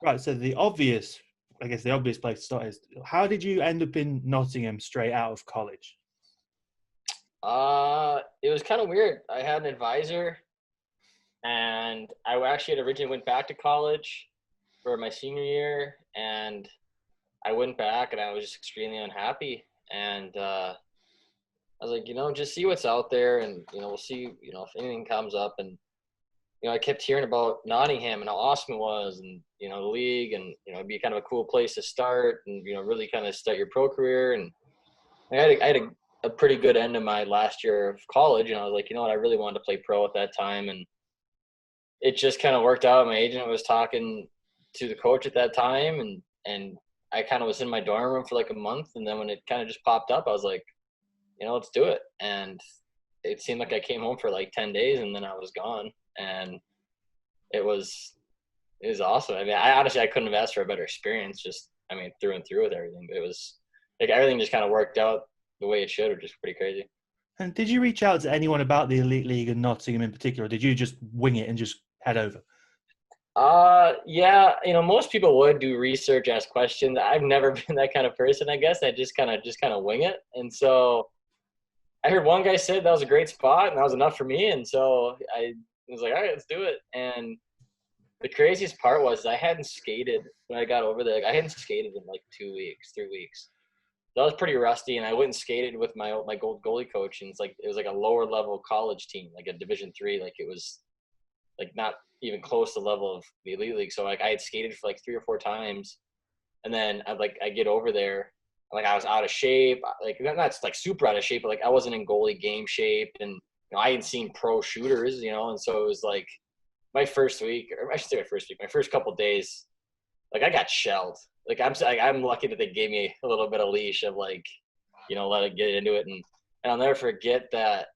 Right. So I guess the obvious place to start is, how did you end up in Nottingham straight out of college? It was kind of weird. I had an advisor, and I actually had originally went back to college for my senior year, and I went back, and I was just extremely unhappy. And I was like, just see what's out there, and we'll see, if anything comes up. And I kept hearing about Nottingham and how awesome it was, and the league, and it'd be kind of a cool place to start, and really kind of start your pro career. And I had a pretty good end of my last year of college, and I was like, I really wanted to play pro at that time, and it just kind of worked out. My agent was talking to the coach at that time, and I kind of was in my dorm room for like a month, and then when it kind of just popped up, I was like, let's do it. And it seemed like I came home for like 10 days, and then I was gone, and it was awesome. I mean, I honestly couldn't have asked for a better experience. Just, I mean, through and through with everything. But it was like everything just kind of worked out the way it should, which is pretty crazy. And did you reach out to anyone about the Elite League and Nottingham in particular, or did you just wing it and just head over? Yeah, most people would do research, ask questions. I've never been that kind of person, I guess. I just kind of wing it. And so I heard one guy said that was a great spot, and that was enough for me. And so I was like, all right, let's do it. And the craziest part was I hadn't skated when I got over there. Like, I hadn't skated in like 2 weeks, 3 weeks. So I was pretty rusty, and I went and skated with my gold goalie coach. And it was like a lower level college team, like a Division 3. Like, it was like not even close to the level of the Elite League. So like I had skated for like 3 or 4 times, and then I get over there, like I was out of shape, like not like super out of shape, but like I wasn't in goalie game shape, and I hadn't seen pro shooters, and so it was like my first week, or I should say my first couple of days, like I got shelled. Like I'm lucky that they gave me a little bit of leash of like, let it get into it, and I'll never forget that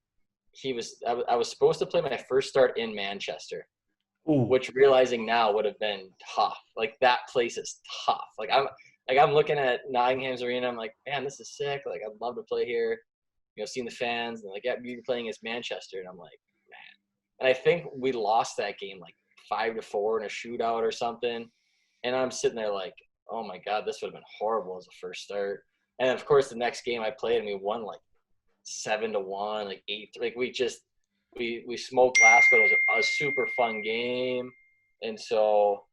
I was supposed to play my first start in Manchester, Ooh. which realizing now would have been tough. Like that place is tough. I'm looking at Nottingham's arena. I'm like, man, this is sick. Like I'd love to play here. Seeing the fans, and like, yeah, you're playing against Manchester, and I'm like, man. And I think we lost that game like 5-4 in a shootout or something. And I'm sitting there like, oh my god, this would have been horrible as a first start. And of course, the next game I played, and we won like 7-1, like 8. Like we smoked Glasgow. It was a super fun game, and so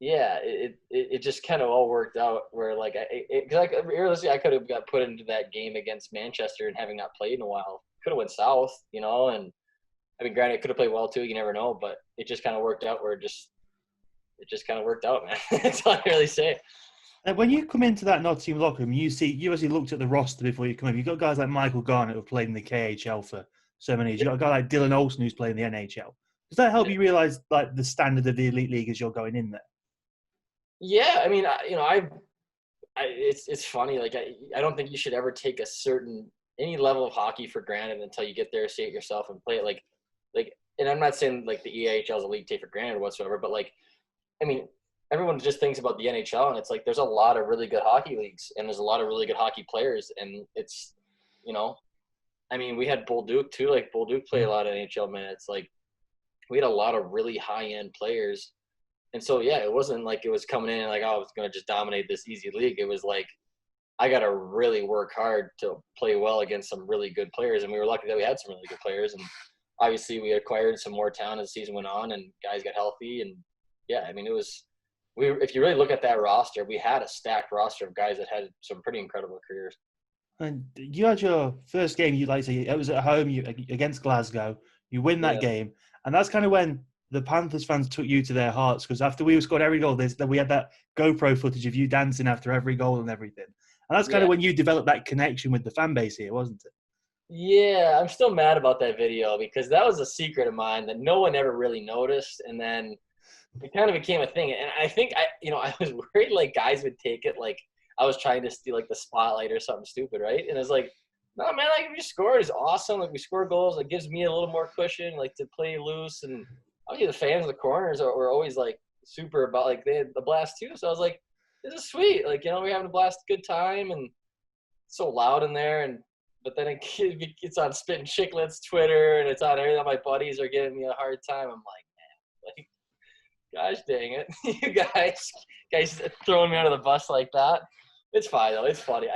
yeah, it just kind of all worked out. Where like realistically, I could have got put into that game against Manchester, and having not played in a while, could have went south, And I mean, granted, it could have played well too. You never know, but it just kind of worked out. Where it just kind of worked out, man. That's all I really say. And when you come into that Nottingham locker room, you actually looked at the roster before you come in. You've got guys like Michael Garnett who've played in the KHL for so many years. You've got a guy like Dylan Olsen who's playing in the NHL. Does that help you realise like the standard of the Elite League as you're going in there? Yeah, I mean, it's funny. Like I don't think you should ever take any level of hockey for granted until you get there, see it yourself, and play it. Like, and I'm not saying like the EAHL is a league take for granted whatsoever, but like, I mean, everyone just thinks about the NHL, and it's like there's a lot of really good hockey leagues, and there's a lot of really good hockey players, and it's, I mean, we had Bull Duke too. Like Bull Duke played a lot of NHL minutes. Like we had a lot of really high end players. And so, yeah, it wasn't like it was coming in like, oh, I was going to just dominate this easy league. It was like, I got to really work hard to play well against some really good players. And we were lucky that we had some really good players. And obviously we acquired some more talent as the season went on, and guys got healthy. And yeah, I mean, if you really look at that roster, we had a stacked roster of guys that had some pretty incredible careers. And you had your first game, it was at home against Glasgow. You win that game. And that's kind of when the Panthers fans took you to their hearts, because after we scored every goal, we had that GoPro footage of you dancing after every goal and everything. And that's kind of when you developed that connection with the fan base here, wasn't it? Yeah, I'm still mad about that video because that was a secret of mine that no one ever really noticed. And then it kind of became a thing. And I think I was worried like guys would take it like I was trying to steal like the spotlight or something stupid, right? And it's like, no, man, like if you score is awesome. Like we score goals, it gives me a little more cushion, like to play loose. And obviously the fans in the corners were always like super about like they had the blast too. So I was like, this is sweet. Like, we're having a blast, good time, and it's so loud in there. But then it's on Spittin' Chicklets Twitter, and it's on everything. My buddies are giving me a hard time. I'm like, man, like gosh dang it, you guys throwing me under the bus like that. It's fine though. It's funny.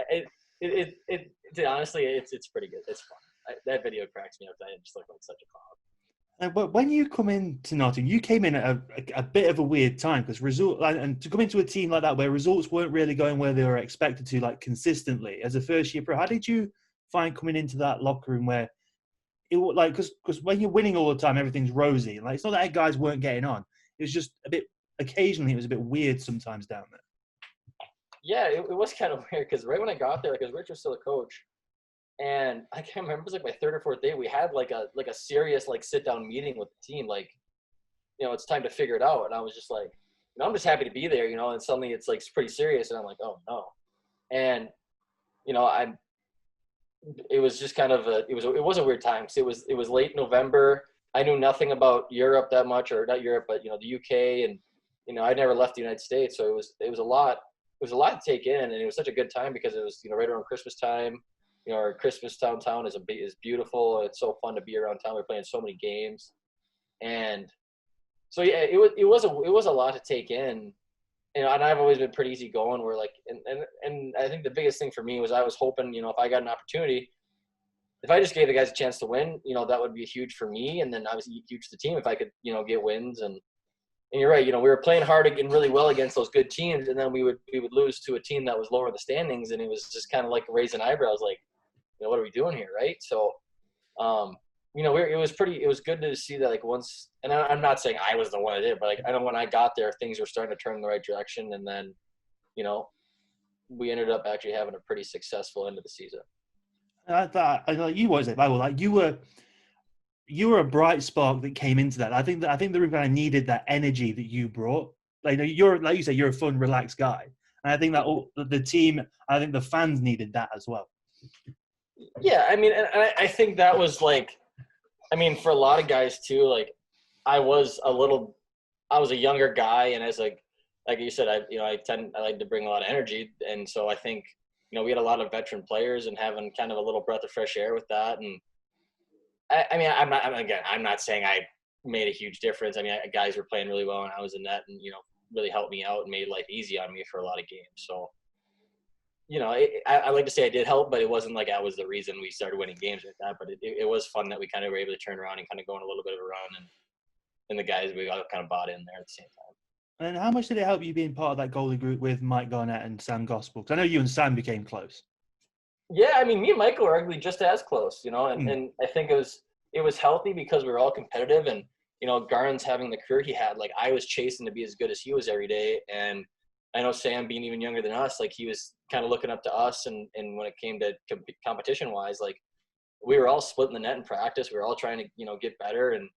Honestly, it's pretty good. It's fun. That video cracks me up. I just look like such a clown. But when you come into Nottingham, you came in at a bit of a weird time because and to come into a team like that where results weren't really going where they were expected to, like consistently as a first year pro. How did you find coming into that locker room where it like because when you're winning all the time, everything's rosy. Like it's not that guys weren't getting on. It was just a bit. Occasionally, it was a bit weird sometimes down there. Yeah, it was kind of weird because right when I got there, because Rich was still a coach. And I can't remember, it was like my third or fourth day, we had like a serious like sit down meeting with the team, like, it's time to figure it out. And I was just like, I'm just happy to be there, and suddenly it's like pretty serious. And I'm like, oh no. And, it was just kind of it was a weird time. So it was late November. I knew nothing about Europe that much, or not Europe, but, the UK. And, I never left the United States. So it was a lot to take in. And it was such a good time because it was, right around Christmas time. Our Christmas downtown is beautiful. It's so fun to be around town. We're playing so many games, and so yeah, it was a lot to take in. And I've always been pretty easygoing. Where like, and I think the biggest thing for me was I was hoping, if I got an opportunity, if I just gave the guys a chance to win, that would be huge for me, and then obviously huge to the team if I could, get wins. And you're right, we were playing hard and really well against those good teams, and then we would lose to a team that was lower in the standings, and it was just kind of like raising eyebrows, like, what are we doing here, right? So, it was good to see that, like, once, and I'm not saying I was the one that did, but like, I know when I got there, things were starting to turn in the right direction, and then, we ended up actually having a pretty successful end of the season. I thought you was it, Bible, like you were a bright spark that came into that. I think the room kind of needed that energy that you brought. Like, you're, like you say, you're a fun, relaxed guy, and I think that the team, I think the fans needed that as well. Yeah, I mean, and I think that was like, I mean, for a lot of guys too, like I was a younger guy, and as like you said, I like to bring a lot of energy, and so I think, we had a lot of veteran players, and having kind of a little breath of fresh air with that. And I mean, I'm not saying I made a huge difference. I mean, guys were playing really well, and I was in net, and really helped me out and made life easy on me for a lot of games. So, I like to say I did help, but it wasn't like I was the reason we started winning games like that. But it was fun that we kind of were able to turn around and kind of go on a little bit of a run, and the guys, we all kind of bought in there at the same time. And how much did it help you being part of that goalie group with Mike Garnett and Sam Gospel? Because I know you and Sam became close. Yeah, I mean, me and Michael were arguably just as close, and I think it was healthy because we were all competitive, and Garn's having the career he had, like I was chasing to be as good as he was every day, and I know Sam, being even younger than us, like he was kind of looking up to us, and when it came to competition wise, like we were all splitting the net in practice. We were all trying to get better, and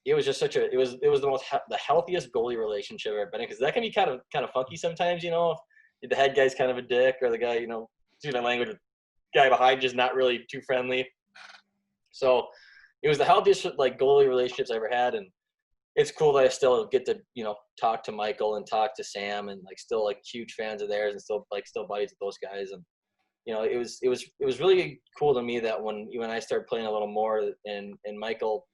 it was just it was the healthiest goalie relationship I've ever been in, because that can be kind of funky sometimes, if the head guy's kind of a dick, or the guy, excuse my language, the guy behind just not really too friendly. So it was the healthiest like goalie relationships I ever had, and it's cool that I still get to, talk to Michael and talk to Sam, and like still like huge fans of theirs, and still buddies with those guys. And, it was really cool to me that when I started playing a little more, and Michael,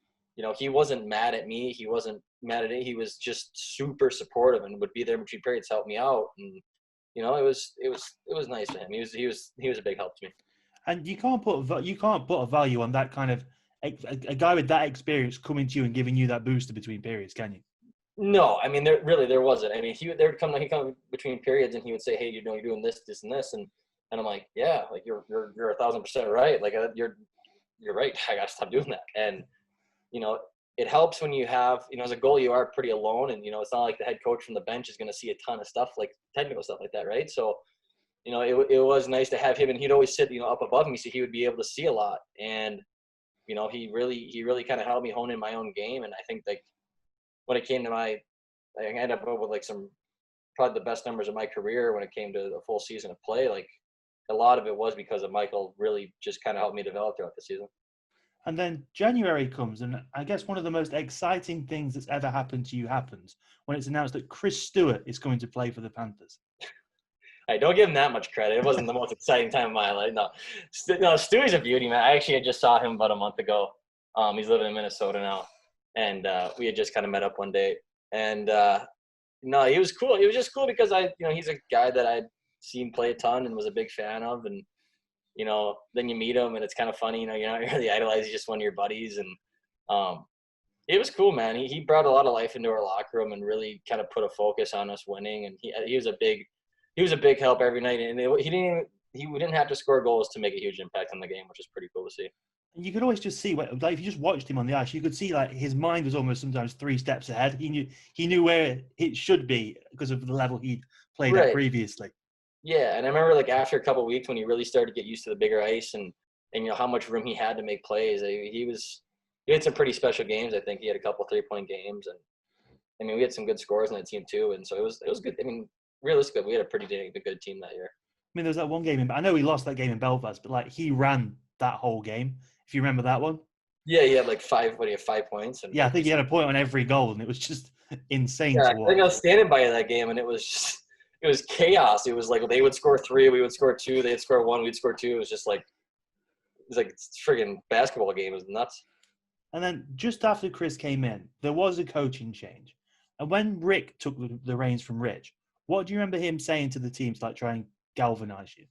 he wasn't mad at me. He wasn't mad at it. He was just super supportive and would be there between periods to help me out. And, it was nice for him. He was a big help to me. And you can't put a value on that kind of, a guy with that experience coming to you and giving you that booster between periods, can you? No, I mean, there wasn't. I mean, he'd come between periods, and he would say, "Hey, you're doing this, this, and this," and I'm like, "Yeah, like you're 1,000% right. Like you're right. I got to stop doing that." And it helps when you have, as a goalie, you are pretty alone, and it's not like the head coach from the bench is going to see a ton of stuff, like technical stuff like that, right? So, it was nice to have him, and he'd always sit up above me, so he would be able to see a lot. And he really kind of helped me hone in my own game. And I think like when it came to I ended up with like probably the best numbers of my career when it came to a full season of play. Like a lot of it was because of Michael really just kind of helped me develop throughout the season. And then January comes, and I guess one of the most exciting things that's ever happened to you happens when it's announced that Chris Stewart is going to play for the Panthers. I don't give him that much credit. It wasn't the most exciting time of my life. No, Stewie's a beauty, man. I actually just saw him about a month ago. He's living in Minnesota now. and we had just kind of met up one day. And no, he was cool. He was just cool because he's a guy that I'd seen play a ton and was a big fan of, and then you meet him and it's kind of funny. You're not really idolized. He's just one of your buddies, and it was cool, man. He brought a lot of life into our locker room and really kind of put a focus on us winning. And he was a big help every night. And he didn't have to score goals to make a huge impact on the game, which is pretty cool to see. And you could always just see, like, if you just watched him on the ice, you could see like his mind was almost sometimes 3 steps ahead. He knew where it should be because of the level he'd played at previously. Yeah, and I remember like after a couple of weeks when he really started to get used to the bigger ice and how much room he had to make plays. He had some pretty special games. I think he had a couple 3-point games, and we had some good scores on that team too. And so it was good. Realistically, we had a pretty good team that year. There was that one game. I know he lost that game in Belfast, but like he ran that whole game. If you remember that one. Yeah, he had like 5 points. And yeah, I think he had a point on every goal, and it was just insane to watch. I think I was standing by that game, and it was chaos. It was like they would score 3, we would score 2, they'd score 1, we'd score 2. It was like a friggin' basketball game. It was nuts. And then just after Chris came in, there was a coaching change. And when Rick took the reins from Rich, what do you remember him saying to the team to like try and galvanize you?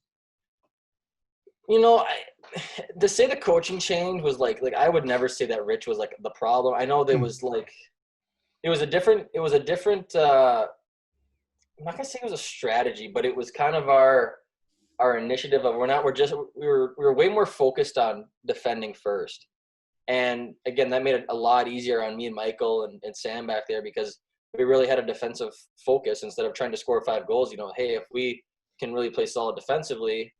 To say the coaching change was like I would never say that Rich was like the problem. I know there was like it was a different I'm not gonna say it was a strategy, but it was kind of our initiative of we were way more focused on defending first. And again, that made it a lot easier on me and Michael and Sam back there because we really had a defensive focus instead of trying to score 5 goals. Hey, if we can really play solid defensively,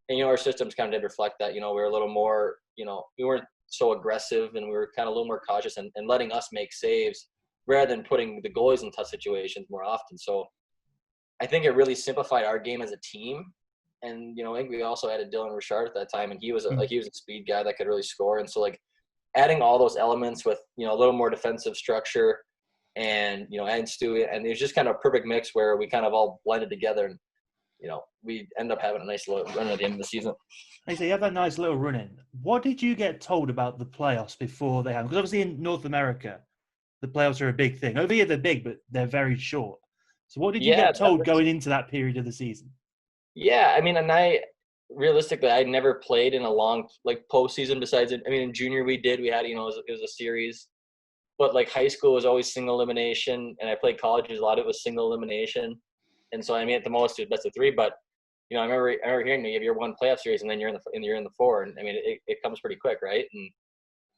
and our systems kind of did reflect that. We were a little more, we weren't so aggressive, and we were kind of a little more cautious and letting us make saves rather than putting the goalies in tough situations more often. So I think it really simplified our game as a team. And I think we also added Dylan Richard at that time, and he was a speed guy that could really score. And so adding all those elements with a little more defensive structure, and adding Stewie, and it was just kind of a perfect mix where we kind of all blended together, and we end up having a nice little run at the end of the season. Hey, so you have that nice little run in. What did you get told about the playoffs before they happened? Because obviously in North America, the playoffs are a big thing. Over here, they're big, but they're very short. So what did you get told going into that period of the season? Yeah, and realistically, I'd never played in a long postseason besides it. In junior we had, it was a series. But high school was always single elimination, and I played colleges a lot. It was single elimination. And so, at the most, it was best of 3. But, I remember hearing you have your 1 playoff series, and then you're in the 4. And, it comes pretty quick, right? And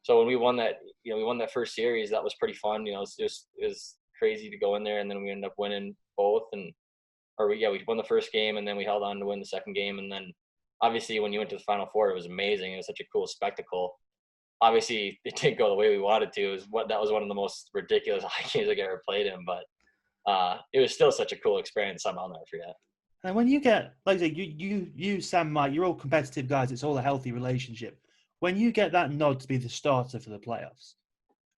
so when we won that, we won that first series, that was pretty fun. It was crazy to go in there, and then we ended up winning both. We won the first game, and then we held on to win the second game. And then, obviously, when you went to the Final Four, it was amazing. It was such a cool spectacle. Obviously, it didn't go the way we wanted to. That was one of the most ridiculous hockey games I've ever played in, but it was still such a cool experience. I'll never forget. And when you get, like I say, you, Sam, Mike, you're all competitive guys. It's all a healthy relationship. When you get that nod to be the starter for the playoffs,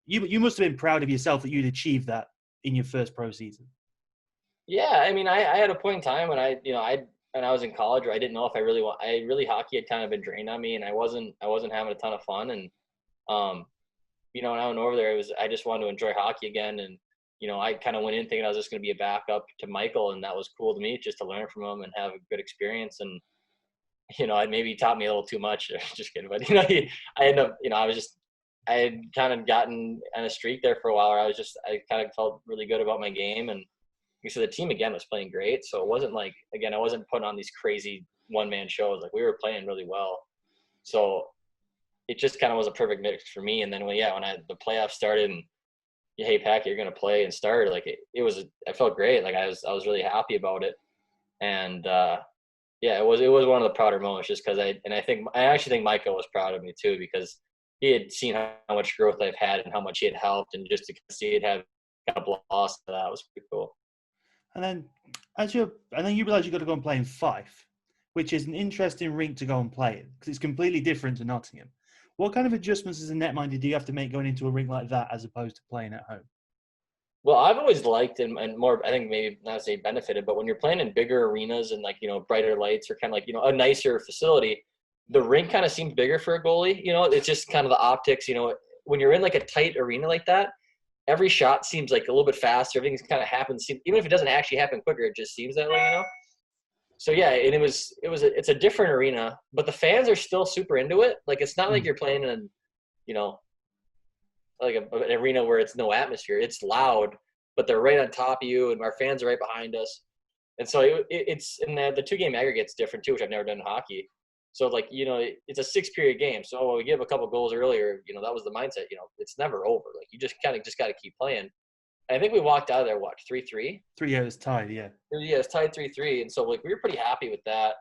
you must have been proud of yourself that you'd achieved that in your first pro season. Yeah, I had a point in time when I was in college where I didn't know if hockey had kind of been drained on me, and I wasn't having a ton of fun. And when I went over there, I just wanted to enjoy hockey again. And I kind of went in thinking I was just going to be a backup to Michael, and that was cool to me just to learn from him and have a good experience. And maybe taught me a little too much. Just kidding, but I ended up, I had kind of gotten on a streak there for a while where I kind of felt really good about my game, and so the team again was playing great. So it wasn't I wasn't putting on these crazy one-man shows. We were playing really well. So it just kind of was a perfect mix for me. And then when the playoffs started and hey, Pack, you're going to play and start, I felt great. I was really happy about it. And it was one of the prouder moments just because I actually think Michael was proud of me too, because he had seen how much growth I've had and how much he had helped, and just to see it have a couple of losses, that was pretty cool. And then you realize you got to go and play in Fife, which is an interesting rink to go and play in because it's completely different to Nottingham. What kind of adjustments as a netminder do you have to make going into a rink like that as opposed to playing at home? Well, I've always liked and more, I think maybe not to say benefited, but when you're playing in bigger arenas and brighter lights or kind of a nicer facility, the rink kind of seems bigger for a goalie. It's just kind of the optics, when you're in like a tight arena like that, every shot seems like a little bit faster. Everything's kind of happens. Even if it doesn't actually happen quicker, it just seems that way, you know? So yeah, and it's a different arena, but the fans are still super into it. Like, it's not like you're playing in, you know, like an arena where it's no atmosphere. It's loud, but they're right on top of you, and our fans are right behind us. And so it's and the 2-game aggregate's different too, which I've never done in hockey. So like, you know, it's a 6-period game. So we give a couple goals earlier, you know, that was the mindset. You know, it's never over. Like, you just got to keep playing. And I think we walked out of there 3-3. 3, it was tied. Yeah. Yeah, it's tied 3-3, and so like we were pretty happy with that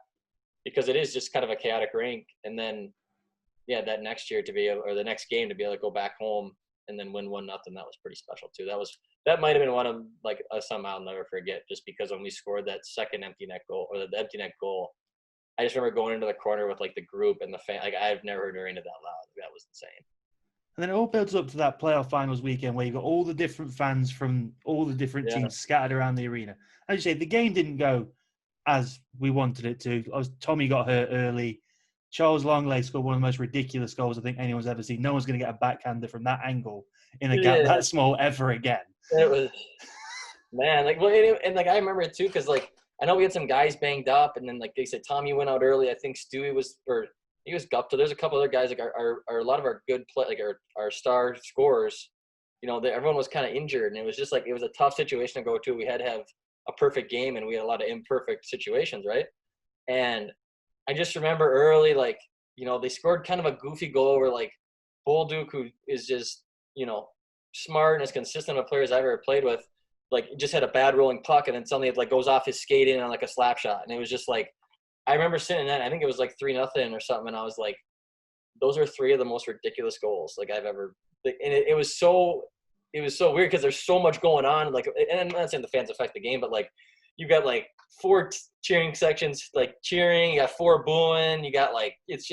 because it is just kind of a chaotic rink. And then yeah, that next year or the next game to be able to go back home and then win 1-0, that was pretty special too. That might have been one of like something I'll never forget, just because when we scored that second empty net goal, or the empty net goal, I just remember going into the corner with like the group and the fan. Like, I've never heard arena that loud. That was insane. And then it all builds up to that playoff finals weekend where you've got all the different fans from all the different teams scattered around the arena. As you say, the game didn't go as we wanted it to. Tommy got hurt early. Charles Longley scored one of the most ridiculous goals I think anyone's ever seen. No one's going to get a backhander from that angle in a gap that small ever again. It was, man, like, well, and like I remember it too, because like I know we had some guys banged up, and then like they said Tommy went out early. I think Stewie was Gupta. There's a couple other guys like our a lot of our good play, like our star scorers. You know, everyone was kind of injured, and it was just like it was a tough situation to go to. We had to have a perfect game, and we had a lot of imperfect situations, right? And I just remember early, like, you know, they scored kind of a goofy goal where like Bolduc, who is just, you know, smart and as consistent of players I've ever played with, like, just had a bad rolling puck, and then suddenly it like goes off his skate in on like a slap shot, and it was just like, I remember sitting in, I think it was like 3-0 or something, and I was like, those are 3 of the most ridiculous goals like I've ever. And it was so weird because there's so much going on. Like, and I'm not saying the fans affect the game, but like you got like 4 cheering sections like cheering, you got 4 booing, you got like it's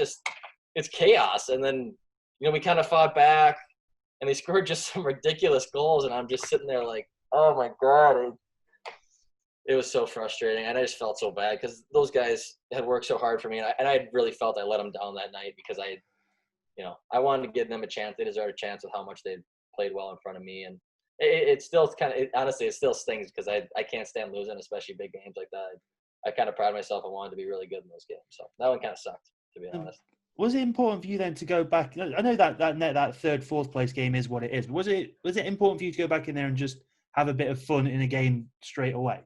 chaos. And then, you know, we kind of fought back, and they scored just some ridiculous goals, and I'm just sitting there like, oh my god. It was so frustrating, and I just felt so bad because those guys had worked so hard for me, and I really felt I let them down that night because I wanted to give them a chance. They deserved a chance with how much they played well in front of me, and it still kind of honestly it still stings because I can't stand losing, especially big games like that. I kind of pride myself. I wanted to be really good in those games, so that one kind of sucked, to be honest. Was it important for you then to go back? I know that third, fourth place game is what it is, but was it important for you to go back in there and just have a bit of fun in a game straight away?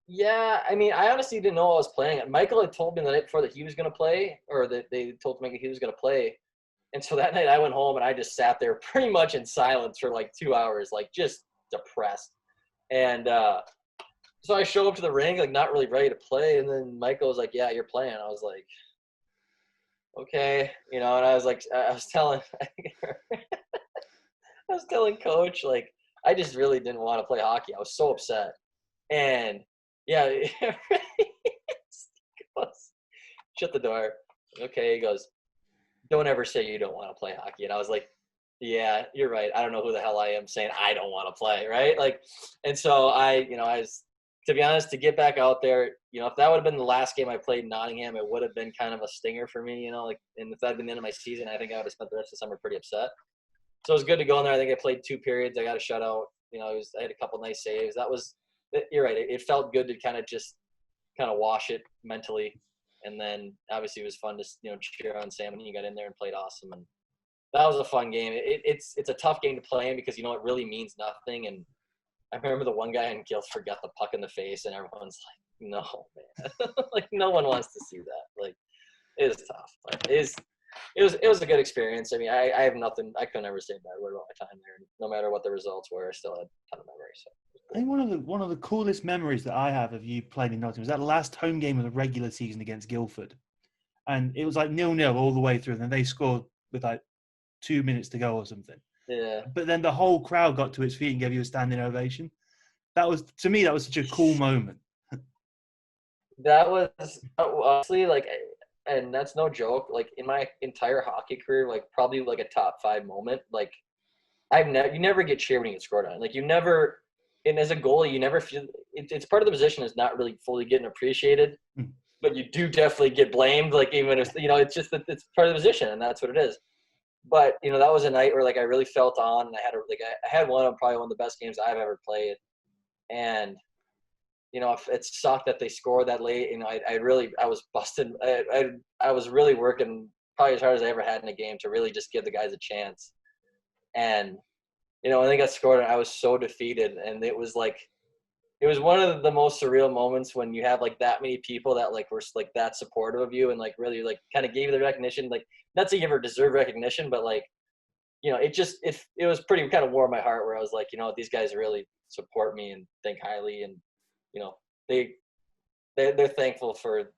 Yeah, I mean, I honestly didn't know I was playing. Michael had told me the night before that he was going to play, or that they told Michael he was going to play. And so that night I went home and I just sat there pretty much in silence for like 2 hours, like just depressed. And so I show up to the ring, like not really ready to play. And then Michael was like, yeah, you're playing. I was like, okay. You know, and I was like, I was telling coach, like, I just really didn't want to play hockey. I was so upset. And yeah, shut the door. Okay, he goes, don't ever say you don't want to play hockey. And I was like, yeah, you're right. I don't know who the hell I am saying I don't want to play, right? Like, and so I was, to be honest, to get back out there, you know, if that would have been the last game I played in Nottingham, it would have been kind of a stinger for me, you know, like, and if that had been the end of my season, I think I would have spent the rest of the summer pretty upset. So it was good to go in there. I think I played 2 periods. I got a shutout. You know, I had a couple nice saves. You're right. It felt good to kind of wash it mentally. And then obviously it was fun to, you know, cheer on Sam, and you got in there and played awesome. And that was a fun game. It's a tough game to play in because, you know, it really means nothing. And I remember the one guy in Guild forgot the puck in the face, and everyone's like, no, man. Like, no one wants to see that. Like, it is tough. But it was a good experience. I mean, I have nothing. I could never say a bad word about my time there. No matter what the results were, I still had a ton of memories. So. I think one of the coolest memories that I have of you playing in Nottingham was that last home game of the regular season against Guildford. And it was like 0-0 all the way through. And then they scored with like 2 minutes to go or something. Yeah. But then the whole crowd got to its feet and gave you a standing ovation. To me, that was such a cool moment. That was honestly like, and that's no joke, like in my entire hockey career, like probably like a top 5 moment. Like you never get cheered when you get scored on. Like you never, and as a goalie, you never feel it's part of the position is not really fully getting appreciated, but you do definitely get blamed. Like even if, you know, it's just that it's part of the position, and that's what it is. But that was a night where like I really felt on, and I had probably one of the best games I've ever played, and it sucked that they scored that late. I was busted. I was really working probably as hard as I ever had in a game to really just give the guys a chance. And when they got scored, I was so defeated, and it was one of the most surreal moments when you have like that many people that like were like that supportive of you and like really like kind of gave you the recognition. Like, not saying you ever deserve recognition, but like it was pretty kind of warmed my heart, where I was like, these guys really support me and think highly, and they're thankful for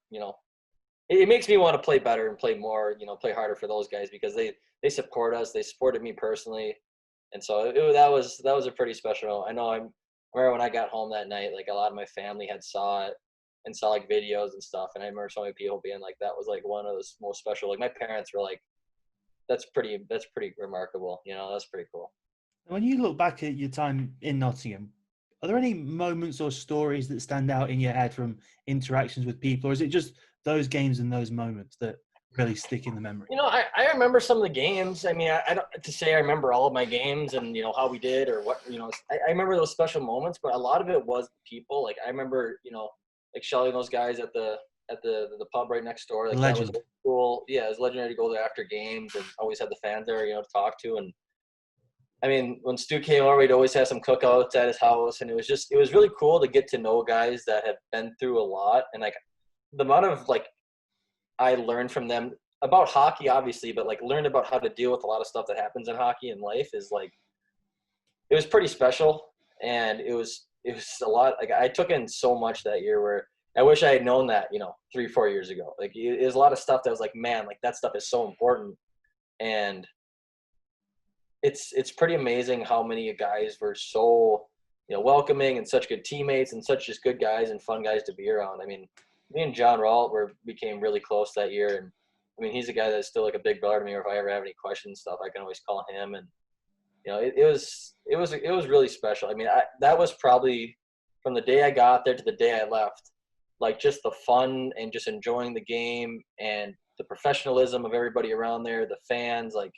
it makes me want to play better and play more, play harder for those guys, because they support us. They supported me personally, and so that was a pretty special. I remember when I got home that night, like a lot of my family had saw it and saw like videos and stuff, and I remember so many people being like, that was like one of the most special. Like my parents were like, that's pretty remarkable. That's pretty cool. When you look back at your time in Nottingham, are there any moments or stories that stand out in your head from interactions with people, or is it just those games and those moments that really stick in the memory? I remember some of the games. I mean, I don't to say I remember all of my games and how we did or what. I remember those special moments, but a lot of it was people. Like I remember, like Shelly and those guys at the pub right next door. Like that was cool. Yeah, it was legendary to go there after games and always had the fans there, to talk to. And I mean, when Stu came over, we'd always have some cookouts at his house, and it was really cool to get to know guys that have been through a lot, and like the amount of like I learned from them about hockey, obviously, but like learned about how to deal with a lot of stuff that happens in hockey and life is like, it was pretty special. And it was a lot. Like I took in so much that year, where I wish I had known that, 3-4 years ago. Like it was a lot of stuff that was like, man, like that stuff is so important. And it's pretty amazing how many guys were so, welcoming and such good teammates and such just good guys and fun guys to be around. I mean, me and John Ralt became really close that year, and I mean he's a guy that's still like a big brother to me. Or if I ever have any questions and stuff, I can always call him. And it was really special. I mean, that was probably from the day I got there to the day I left, like just the fun and just enjoying the game and the professionalism of everybody around there, the fans. Like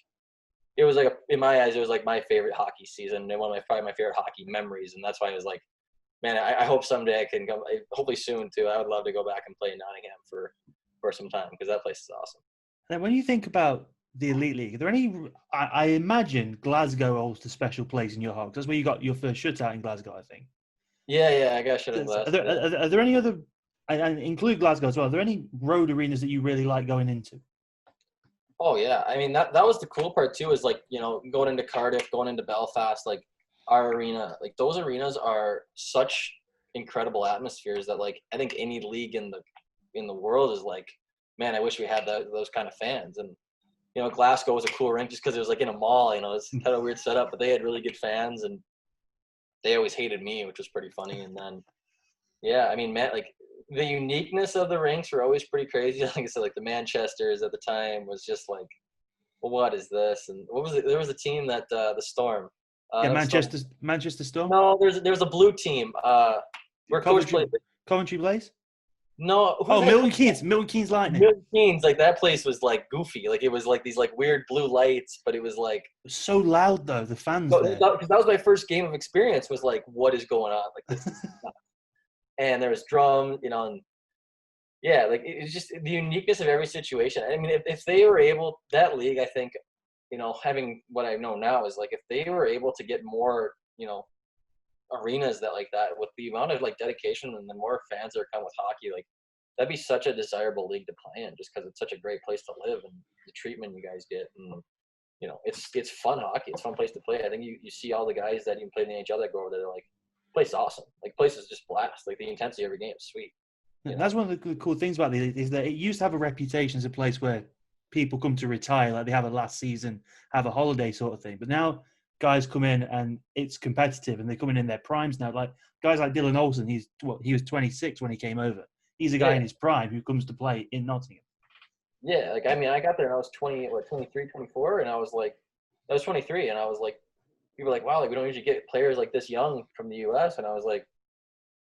it was like in my eyes, it was like my favorite hockey season and probably my favorite hockey memories. And that's why I was like, man, I hope someday I can go. Hopefully soon too. I would love to go back and play in Nottingham for some time, because that place is awesome. And when you think about the Elite League, are there any? I imagine Glasgow holds a special place in your heart. That's where you got your first shutout in Glasgow, I think. Yeah, I got shut in Glasgow. Are there any other? And include Glasgow as well. Are there any road arenas that you really like going into? Oh yeah, I mean that was the cool part too. Is like going into Cardiff, going into Belfast, like. Our arena, like those arenas are such incredible atmospheres that like I think any league in the world is like, man, I wish we had those kind of fans. And Glasgow was a cool rink just because it was like in a mall. It's kind of a weird setup, but they had really good fans, and they always hated me, which was pretty funny. And then yeah, I mean, man, like the uniqueness of the rinks were always pretty crazy. Like I said, like the Manchesters at the time was just like, well, what is this? And what was it? There was a team that the Storm. Yeah, Manchester Storm. No, there's a blue team. Where Coach played. Coventry Blaze. No. Milton Keynes. Milton Keynes Lightning. Milton Keynes, like that place was like goofy. Like it was like these like weird blue lights, but it was like. It was so loud though. The fans. Because that was my first game of experience. Was like, what is going on? Like this is nuts. And there was drums, and yeah, like it's just the uniqueness of every situation. I mean, if they were able, that league, I think. Having what I know now is like if they were able to get more, arenas that like that with the amount of like dedication and the more fans that come with hockey, like that'd be such a desirable league to play in, just because it's such a great place to live and the treatment you guys get, and it's fun hockey. It's a fun place to play. I think you see all the guys that even play in the NHL that go over there, they're like, place is awesome. Like place is just blast. Like the intensity of every game is sweet. That's one of the cool things about the league is that it used to have a reputation as a place where people come to retire, like they have a last season, have a holiday sort of thing. But now guys come in and it's competitive, and they're coming in their primes now. Like guys like Dylan Olsen, he was 26 when he came over. He's a guy in his prime who comes to play in Nottingham. Yeah, like I mean, I got there and I was 23, 24, and I was 23, and I was like, people were like, wow, like we don't usually get players like this young from the U.S. And I was like,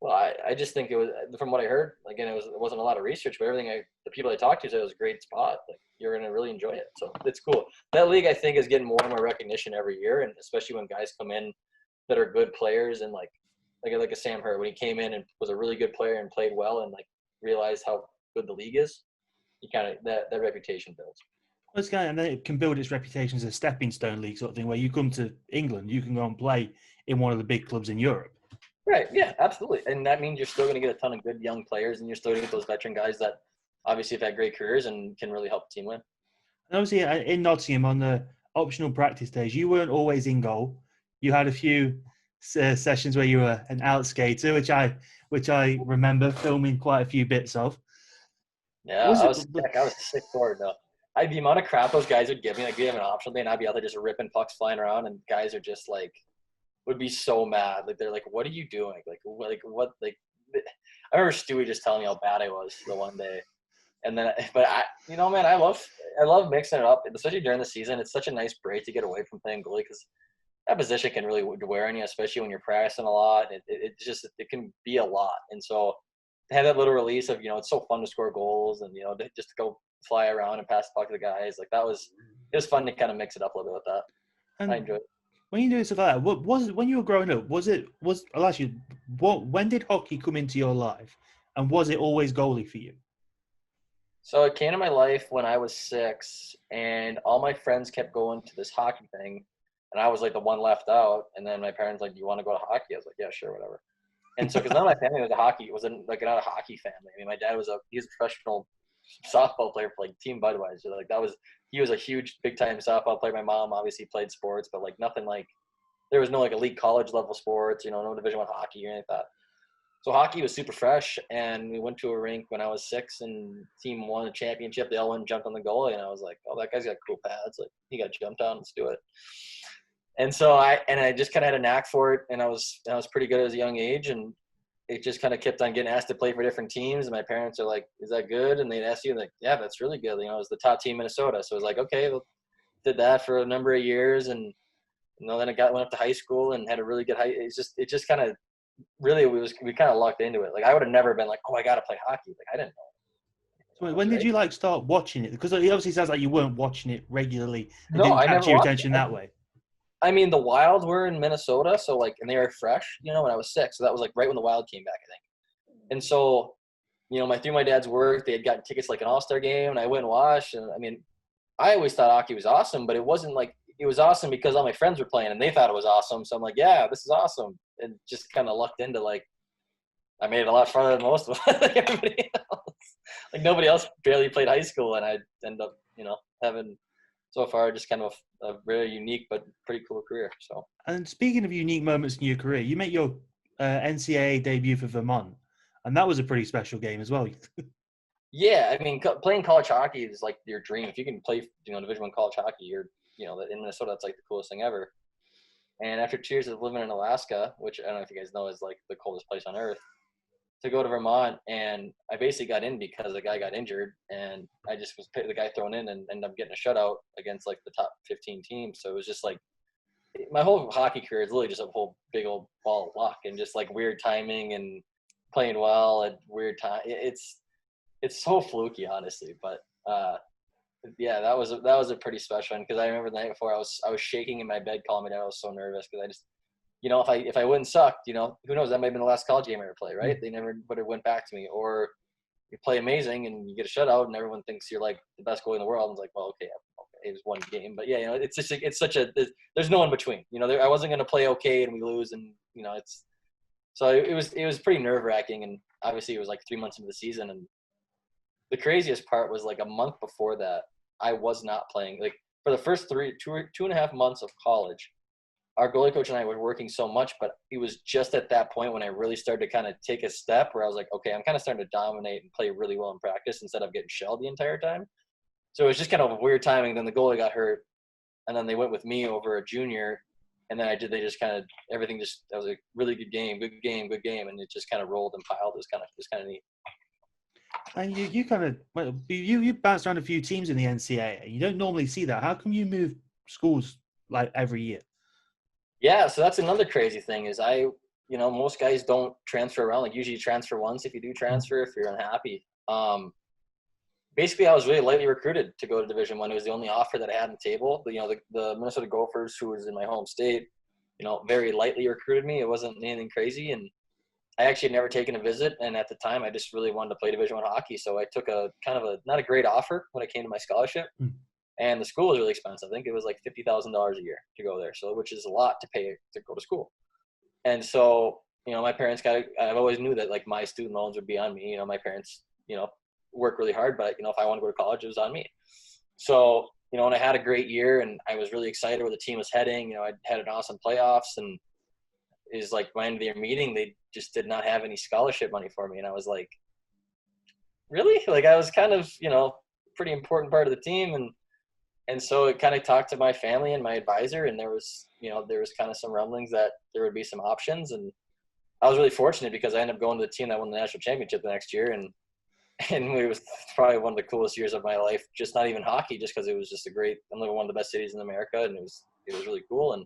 Well, I just think it was, from what I heard, again, it wasn't a lot of research, but the people I talked to said it was a great spot. Like, you're going to really enjoy it. So it's cool. That league, I think, is getting more and more recognition every year. And especially when guys come in that are good players, and like a Sam Hurt, when he came in and was a really good player and played well and like realized how good the league is, you kind of, that reputation builds. Well, it's kind of, and then it can build its reputation as a stepping stone league sort of thing, where you come to England, you can go and play in one of the big clubs in Europe. Right. Yeah, absolutely. And that means you're still going to get a ton of good young players, and you're still going to get those veteran guys that obviously have had great careers and can really help the team win. And obviously, in Nottingham on the optional practice days, you weren't always in goal. You had a few sessions where you were an out skater, which I remember filming quite a few bits of. Yeah, I was sick forward though. The amount of crap those guys would give me, like we have an optional day, and I'd be out there just ripping pucks flying around, and guys are just like, would be so mad. Like they're like, "What are you doing? Like what?" Like I remember Stewie just telling me how bad I was the one day, and then, but man, I love mixing it up, especially during the season. It's such a nice break to get away from playing goalie, because that position can really wear on you, especially when you're practicing a lot. It can be a lot, and so to have that little release of, it's so fun to score goals, and just to go fly around and pass the puck to the guys, like it was fun to kind of mix it up a little bit with that. And I enjoyed it. when you do stuff like that, what was it when you were growing up? I'll ask you, when did hockey come into your life, and was it always goalie for you? So it came to my life when I was 6, and all my friends kept going to this hockey thing, and I was like the one left out. And then my parents like, "Do you want to go to hockey?" I was like, "Yeah, sure, whatever." And so, because none of my family was not a hockey family. I mean, my dad he was a professional softball player for like Team Budweiser. Like he was a huge, big time softball player. My mom obviously played sports, but like nothing like, there was no like elite college level sports, no Division I hockey or anything like that. So hockey was super fresh, and we went to a rink when I was 6, and team won a championship. They all went and jumped on the goalie, and I was like, "Oh, that guy's got cool pads. Like he got jumped on. Let's do it." And so I just kind of had a knack for it, and I was pretty good at a young age, and it just kind of kept on getting asked to play for different teams. And my parents are like, "Is that good?" And they'd ask you, like, "Yeah, that's really good." It was the top team in Minnesota, so it was like, okay, well, did that for a number of years, and then went up to high school and had a really good it just kind of really we kind of locked into it. Like I would have never been like, "Oh, I got to play hockey." Like I didn't know. So when did you start watching it? Because it obviously sounds like you weren't watching it regularly. It No, didn't I catch never your watched attention it. that way. I mean, the Wild were in Minnesota, so and they were fresh, when I was 6. So that was like right when the Wild came back, I think. And so, through my dad's work, they had gotten tickets like an All-Star game, and I went and watched. And I mean, I always thought hockey was awesome, but it wasn't like it was awesome because all my friends were playing and they thought it was awesome. So I'm like, yeah, this is awesome, and just kind of lucked into like I made it a lot farther than most of like everybody else. Like nobody else barely played high school, and I ended up, having so far just kind of a very unique but pretty cool career. So. And speaking of unique moments in your career, you made your NCAA debut for Vermont, and that was a pretty special game as well. Yeah, I mean, playing college hockey is like your dream. If you can play, Division I college hockey, you're, in Minnesota, that's like the coolest thing ever. And after 2 years of living in Alaska, which I don't know if you guys know is like the coldest place on earth, to go to Vermont, and I basically got in because the guy got injured, and I just was the guy thrown in and ended up getting a shutout against like the top 15 teams. So it was just like my whole hockey career is literally just a whole big old ball of luck and just like weird timing and playing well at weird time. It's so fluky, honestly, but yeah, that was a pretty special one, because I remember the night before I was shaking in my bed calling me down. I was so nervous because I just, if I wouldn't suck, who knows, that might have been the last college game I ever played, right? They never would have went back to me. Or you play amazing and you get a shutout and everyone thinks you're like the best goalie in the world. And it's like, well, okay, it was one game, but yeah, it's just it's such there's no in between. I wasn't going to play okay and we lose, and so it was pretty nerve wracking. And obviously it was like 3 months into the season, and the craziest part was like a month before that, I was not playing. Like for the first 2.5 months of college, our goalie coach and I were working so much, but it was just at that point when I really started to kind of take a step where I was like, okay, I'm kind of starting to dominate and play really well in practice instead of getting shelled the entire time. So it was just kind of a weird timing. Then the goalie got hurt, and then they went with me over a junior, and then they just kind of, everything just, that was a really good game, and it just kind of rolled and piled. It was kind of neat. And you bounced around a few teams in the NCAA. You don't normally see that. How come you move schools like every year? Yeah, so that's another crazy thing is I most guys don't transfer around. Like usually you transfer once if you do transfer, if you're unhappy. Basically, I was really lightly recruited to go to Division I. It was the only offer that I had on the table. The Minnesota Gophers, who was in my home state, very lightly recruited me. It wasn't anything crazy, and I actually had never taken a visit. And at the time, I just really wanted to play Division I hockey. So I took a kind of not a great offer when it came to my scholarship. And the school was really expensive. I think it was like $50,000 a year to go there, so which is a lot to pay to go to school. And so, my parents I've always knew that like my student loans would be on me. My parents, work really hard, but if I wanted to go to college, it was on me. So, and I had a great year and I was really excited where the team was heading. I had an awesome playoffs, and it was like by end of their meeting, they just did not have any scholarship money for me. And I was like, really? Like I was kind of, pretty important part of the team. And so it kind of talked to my family and my advisor, and there was kind of some rumblings that there would be some options. And I was really fortunate because I ended up going to the team that won the national championship the next year. And it was probably one of the coolest years of my life, just not even hockey, just because it was just I'm living in one of the best cities in America, and it was really cool. And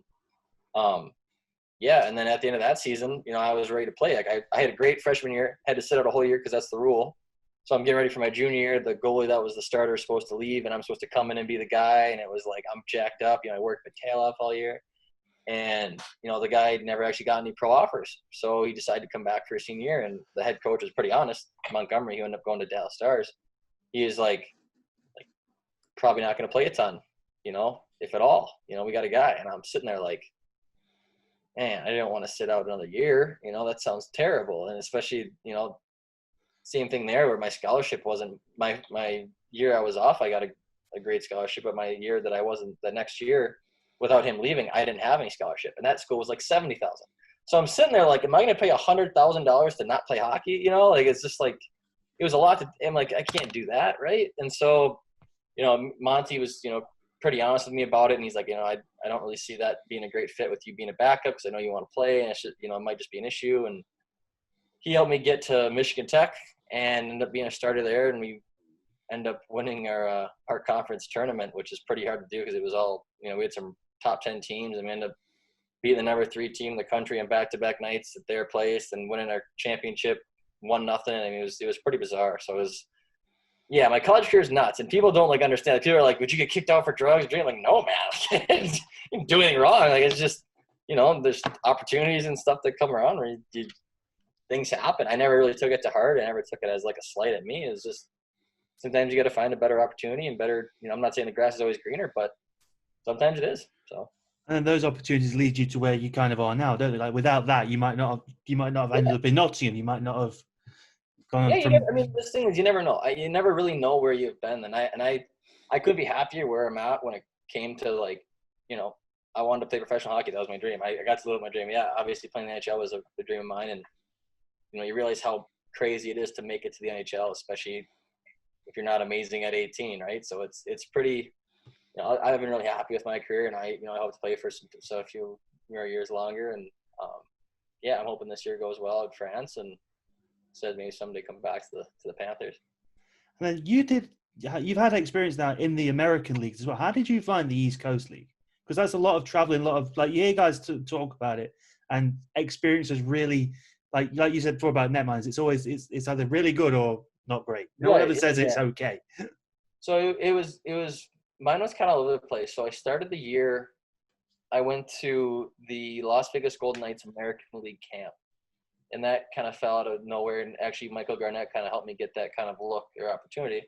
and then at the end of that season, I was ready to play. Like I had a great freshman year, had to sit out a whole year because that's the rule. So I'm getting ready for my junior year. The goalie that was the starter is supposed to leave, and I'm supposed to come in and be the guy. And it was like I'm jacked up. I worked my tail off all year. And, the guy never actually got any pro offers. So he decided to come back for his senior year. And the head coach was pretty honest. Montgomery, who ended up going to Dallas Stars, he is like probably not going to play a ton, if at all. We got a guy. And I'm sitting there like, man, I didn't want to sit out another year. That sounds terrible. And especially, same thing there where my scholarship wasn't my year I was off. I got a great scholarship, but my year that I wasn't the next year, without him leaving, I didn't have any scholarship. And that school was like $70,000. So I'm sitting there like, am I going to pay $100,000 to not play hockey? It's just like, it was a lot I'm like, I can't do that. Right. And so, Monty was, pretty honest with me about it. And he's like, I don't really see that being a great fit with you being a backup, because I know you want to play, and it might just be an issue. And he helped me get to Michigan Tech and ended up being a starter there. And we end up winning our conference tournament, which is pretty hard to do because it was all, we had some top 10 teams, and we ended up beating the number 3 team in the country on back-to-back nights at their place and winning our championship 1-0. I mean, it was pretty bizarre. So it was, my college career is nuts, and people don't understand. Like, people are like, would you get kicked out for drugs? I'm like, no, man, you didn't do anything wrong. Like, it's just, there's opportunities and stuff that come around where things happen. I never really took it to heart. I never took it as like a slight at me. It was just, sometimes you got to find a better opportunity and better, I'm not saying the grass is always greener, but sometimes it is. So. And those opportunities lead you to where you kind of are now, don't they? Like without that, you might not have ended up in Nottingham. You might not have gone from. This thing is, you never know. You never really know where you've been. And I couldn't be happier where I'm at when it came to like, I wanted to play professional hockey. That was my dream. I got to live my dream. Yeah, obviously playing the NHL was a dream of mine. And, you realize how crazy it is to make it to the NHL, especially if you're not amazing at 18, right? So it's pretty, I've been really happy with my career, and I hope to play for a few years longer. And I'm hoping this year goes well in France, and said maybe someday come back to the Panthers. And then you've had experience now in the American leagues as well. How did you find the East Coast League? Because that's a lot of traveling, a lot of you hear guys talk about it, and experience is really like you said before about netminders. It's always it's either really good or not great. No one ever says it's okay. So it was mine was kind of all over the place. So I started the year, I went to the Las Vegas Golden Knights American League camp, and that kind of fell out of nowhere. And actually, Michael Garnett kind of helped me get that kind of look or opportunity.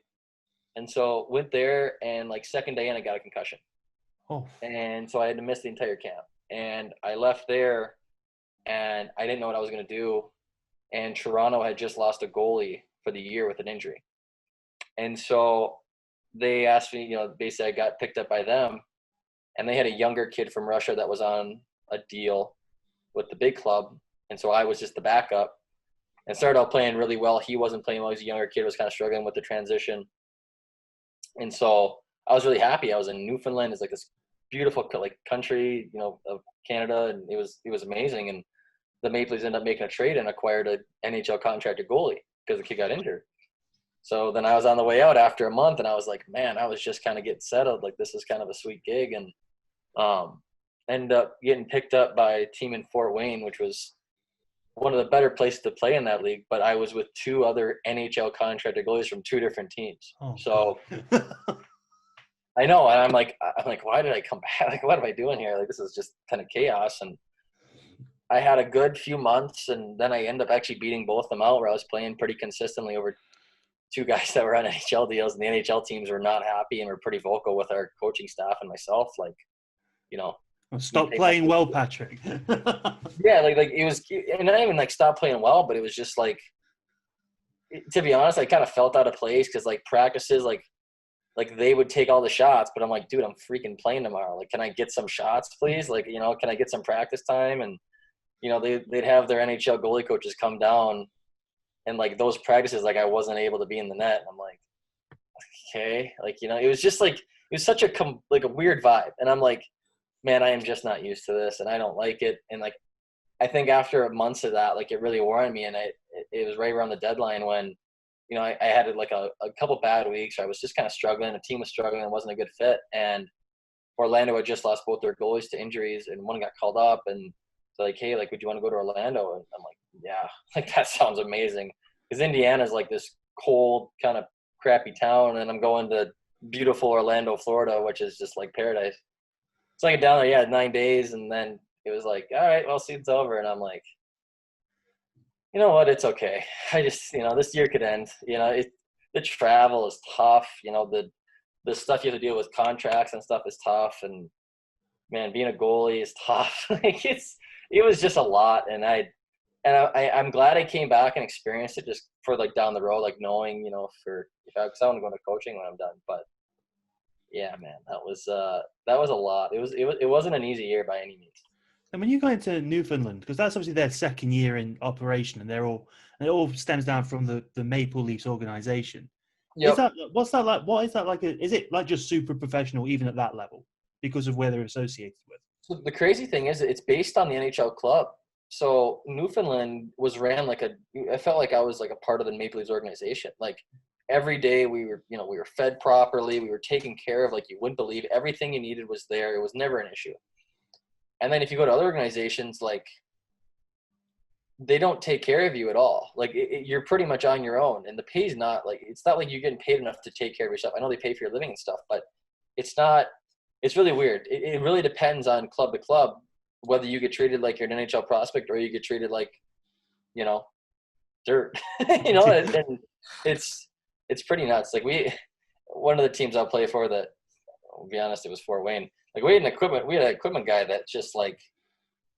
And so went there, and like second day in, I got a concussion. Oh. And so I had to miss the entire camp. And I left there, and I didn't know what I was going to do. And Toronto had just lost a goalie for the year with an injury. And so they asked me, basically I got picked up by them, and they had a younger kid from Russia that was on a deal with the big club. And so I was just the backup, and started out playing really well. He wasn't playing well. He was a younger kid, was kind of struggling with the transition. And so I was really happy. I was in Newfoundland. It's like this beautiful country, of Canada. And it was amazing. And the Maple Leafs ended up making a trade and acquired an NHL contracted goalie because the kid got injured. So then I was on the way out after a month, and I was like, man, I was just kind of getting settled. Like, this is kind of a sweet gig. And ended up getting picked up by a team in Fort Wayne, which was one of the better places to play in that league, but I was with 2 other NHL contracted goalies from 2 different teams. Oh, So I know, and I'm like, why did I come back? Like, what am I doing here? Like, this is just kind of chaos. And I had a good few months, and then I ended up actually beating both of them out, where I was playing pretty consistently over 2 guys that were on NHL deals, and the NHL teams were not happy and were pretty vocal with our coaching staff and myself. Like, you know, stop playing well, Patrick. yeah, like it was, and I didn't even like stop playing well, but it was just like, to be honest, I kind of felt out of place because like practices, like they would take all the shots, but I'm like, dude, I'm freaking playing tomorrow. Like, can I get some shots, please? Like, you know, can I get some practice time? And, you know, they'd have their NHL goalie coaches come down, and like those practices, like I wasn't able to be in the net. And I'm like, okay, like, you know, it was just like, it was such a weird vibe. And I'm like, man, I am just not used to this, and I don't like it. And like, I think after months of that, like it really wore on me. And it was right around the deadline when, you know, I had like a couple bad weeks. I was just kind of struggling. The team was struggling and wasn't a good fit. And Orlando had just lost both their goalies to injuries, and one got called up. And they're like, hey, like, would you want to go to Orlando? And I'm like, yeah, like that sounds amazing. Because Indiana's like this cold, kind of crappy town, and I'm going to beautiful Orlando, Florida, which is just like paradise. So I get down there, yeah, 9 days, and then it was like, all right, well, season's over. And I'm like, you know what? It's okay. I just, you know, this year could end. You know, the travel is tough. You know, the stuff you have to deal with contracts and stuff is tough. And man, being a goalie is tough. Like it was just a lot. And I'm glad I came back and experienced it just for like down the road, like knowing, you know, because I want to go into coaching when I'm done. But yeah, man, that was a lot. It wasn't an easy year by any means. And when you go into Newfoundland, because that's obviously their second year in operation, and it all stems down from the Maple Leafs organization. Yep. What's that like? What is that like? Is it like just super professional even at that level because of where they're associated with? So the crazy thing is it's based on the NHL club. So Newfoundland was ran I felt like I was like a part of the Maple Leafs organization. Like every day we were fed properly. We were taken care of like you wouldn't believe. Everything you needed was there. It was never an issue. And then if you go to other organizations, like they don't take care of you at all. Like you're pretty much on your own, and the pay's not like, it's not like you're getting paid enough to take care of yourself. I know they pay for your living and stuff, but it's not, it's really weird. It really depends on club to club, whether you get treated like you're an NHL prospect or you get treated like, you know, dirt, you know, and it's pretty nuts. Like one of the teams I'll play for that, I'll be honest, it was Fort Wayne. Like we had an equipment guy that just like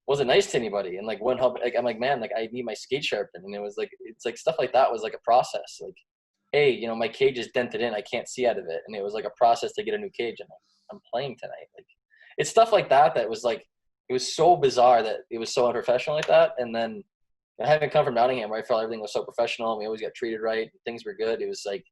wasn't nice to anybody and like wouldn't help. Like I'm like, man, like I need my skate sharpened, and it was like, it's like stuff like that was like a process. Like, hey, you know, my cage is dented in, I can't see out of it, and it was like a process to get a new cage. And I'm playing tonight. Like it's stuff like that was like, it was so bizarre that it was so unprofessional like that. And then having come from Nottingham, where I felt everything was so professional and we always got treated right, things were good. It was like,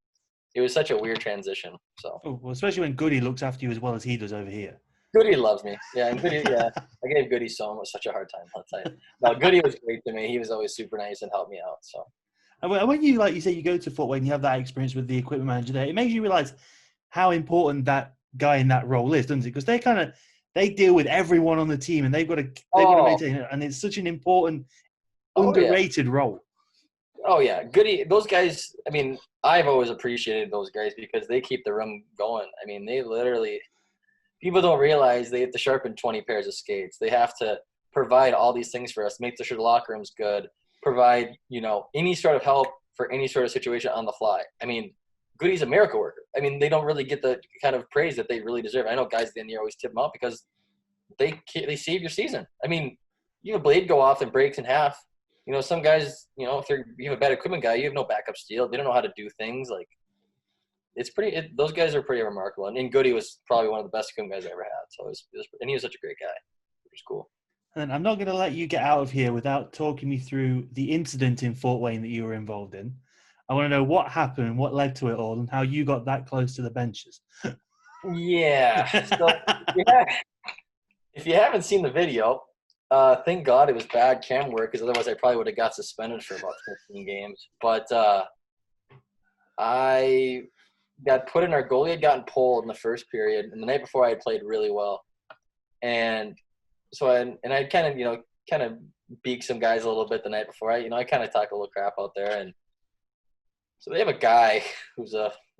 it was such a weird transition. So, well, especially when Goody looks after you as well as he does over here. Goody loves me. Yeah, and Goody, yeah. I gave Goody such a hard time, I'll tell you. No, Goody was great to me. He was always super nice and helped me out. So, and when you, like you say, you go to Fort Wayne, you have that experience with the equipment manager there, it makes you realize how important that guy in that role is, doesn't it? Because they deal with everyone on the team, and they've got to maintain it, and it's such an important, underrated role. Oh yeah, Goody. Those guys. I mean, I've always appreciated those guys because they keep the room going. I mean, they literally. People don't realize they have to sharpen 20 pairs of skates. They have to provide all these things for us, make sure the locker room's good, provide, you know, any sort of help for any sort of situation on the fly. I mean, Goody's a miracle worker. I mean, they don't really get the kind of praise that they really deserve. I know guys at the end of the year always tip them out because they save your season. I mean, you have a blade go off and breaks in half. You know, some guys, you know, if you have a bad equipment guy, you have no backup steel. They don't know how to do things. Like, those guys are pretty remarkable. And Goody was probably one of the best equipment guys I ever had. So and he was such a great guy. It was cool. And I'm not going to let you get out of here without talking me through the incident in Fort Wayne that you were involved in. I want to know what happened and what led to it all and how you got that close to the benches. Yeah. So, yeah. If you haven't seen the video, thank God it was bad cam work, because otherwise I probably would have got suspended for about 15 games. But I got put in. Our goalie had gotten pulled in the first period, and the night before I had played really well. And so I kind of beak some guys a little bit the night before. I kind of talk a little crap out there, and so they have a guy who's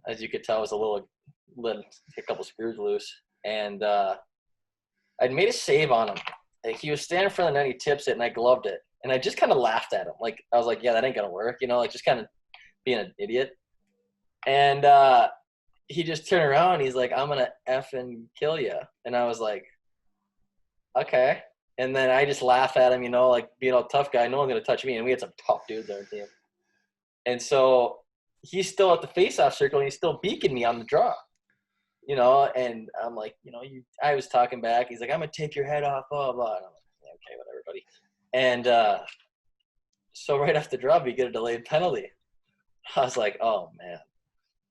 as you could tell, was let a couple screws loose, and I'd made a save on him. Like, he was standing in front of the net, he tips it, and I gloved it, and I just kind of laughed at him. Like, I was like, yeah, that ain't gonna work, like just kind of being an idiot. And he just turned around, and he's like, I'm gonna effing kill you, and I was like, okay. And then I just laugh at him, like being a tough guy. No one's gonna touch me, and we had some tough dudes on our team. And so he's still at the face-off circle, and he's still beaking me on the draw, and I'm like, I was talking back. He's like, I'm going to take your head off, blah, blah. And I'm like, yeah, okay, whatever, buddy. And so right off the draw, we get a delayed penalty. I was like, oh, man.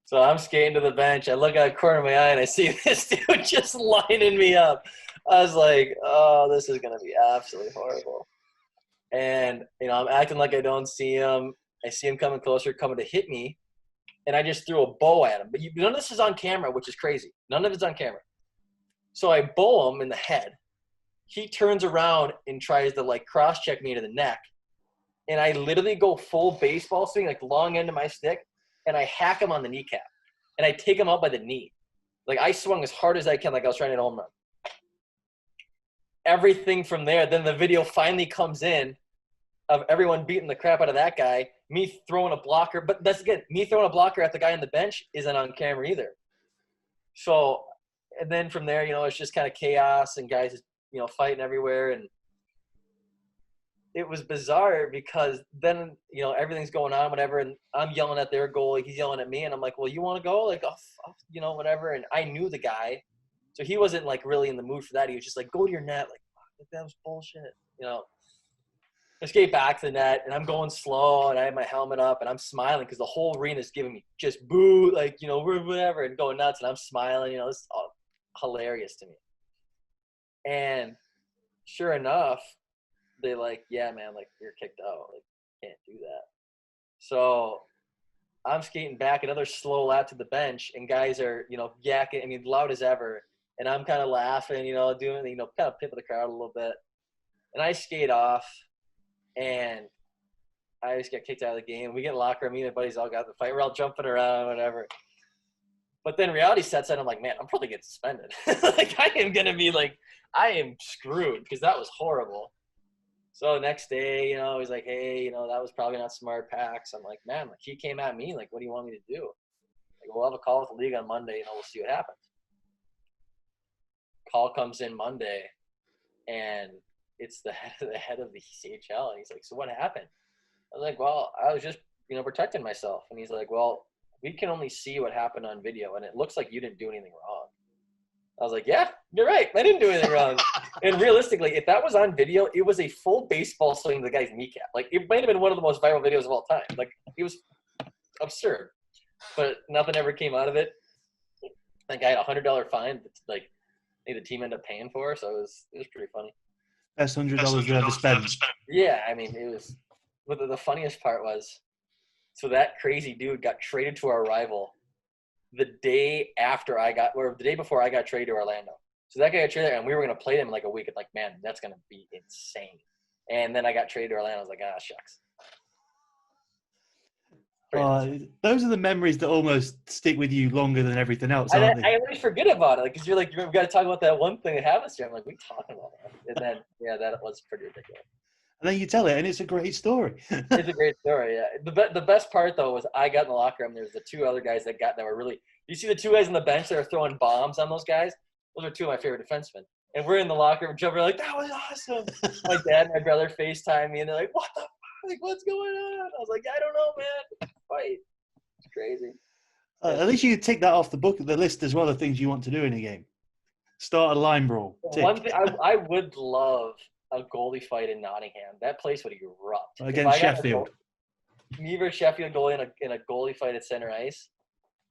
So I'm skating to the bench. I look out the corner of my eye, and I see this dude just lining me up. I was like, oh, this is going to be absolutely horrible. And, I'm acting like I don't see him. I see him coming closer, coming to hit me. And I just threw a bow at him. But none of this is on camera, which is crazy. None of it's on camera. So I bow him in the head. He turns around and tries to, cross-check me to the neck. And I literally go full baseball swing, long end of my stick, and I hack him on the kneecap. And I take him out by the knee. I swung as hard as I can, like I was trying to hit a home run. Everything from there, then the video finally comes in of everyone beating the crap out of that guy, me throwing a blocker. But that's again, me throwing a blocker at the guy on the bench isn't on camera either. So, and then from there, it's just kind of chaos and guys, fighting everywhere. And it was bizarre because then, everything's going on, whatever. And I'm yelling at their goalie. He's yelling at me. And I'm like, well, you want to go? Whatever. And I knew the guy. So he wasn't, really in the mood for that. He was just like, go to your net. That was bullshit, I skate back to the net, and I'm going slow, and I have my helmet up, and I'm smiling because the whole arena is giving me just boo, whatever, and going nuts, and I'm smiling. This is all hilarious to me. And sure enough, they yeah, man, you're kicked out. Can't do that. So I'm skating back another slow lap to the bench, and guys are, yakking, loud as ever, and I'm kind of laughing, doing, kind of pimping the crowd a little bit. And I skate off. And I just got kicked out of the game. We get in the locker room. Me and my buddies all got in the fight. We're all jumping around, whatever. But then reality sets in. I'm like, man, I'm probably getting suspended. I am going to be I am screwed because that was horrible. So next day, he's like, hey, that was probably not smart, Pax. I'm like, man, he came at me. What do you want me to do? We'll have a call with the league on Monday, we'll see what happens. Call comes in Monday, and it's the head of the CHL. And he's like, so what happened? I was like, well, I was just, protecting myself. And he's like, well, we can only see what happened on video, and it looks like you didn't do anything wrong. I was like, yeah, you're right. I didn't do anything wrong. And realistically, if that was on video, it was a full baseball swing to the guy's kneecap. It might have been one of the most viral videos of all time. It was absurd. But nothing ever came out of it. I had a $100 fine that, the team ended up paying for, so it was pretty funny. That's $100 you ever spent. Yeah, it was. But the funniest part was, so that crazy dude got traded to our rival the day before I got traded to Orlando. So that guy got traded, and we were going to play them in a week. And man, that's going to be insane. And then I got traded to Orlando. I was like, shucks. Those are the memories that almost stick with you longer than everything else, aren't they? I always forget about it, because you're you've got to talk about that one thing that happens to you. I'm like, what are you talking about? And then, yeah, that was pretty ridiculous. And then you tell it, and it's a great story. It's a great story, yeah. The best part, though, was I got in the locker room. There's the two other guys that were really – you see the two guys on the bench that are throwing bombs on those guys? Those are two of my favorite defensemen. And we're in the locker room jumping that was awesome. My dad and my brother FaceTime me, and they're like, what the fuck? What's going on? I was like, I don't know, man. Fight. Crazy. At least you take that off the list as well, the things you want to do in a game. Start a line brawl. One thing I would love a goalie fight in Nottingham. That place would erupt. Against Sheffield. Me versus Sheffield goalie in a goalie fight at center ice.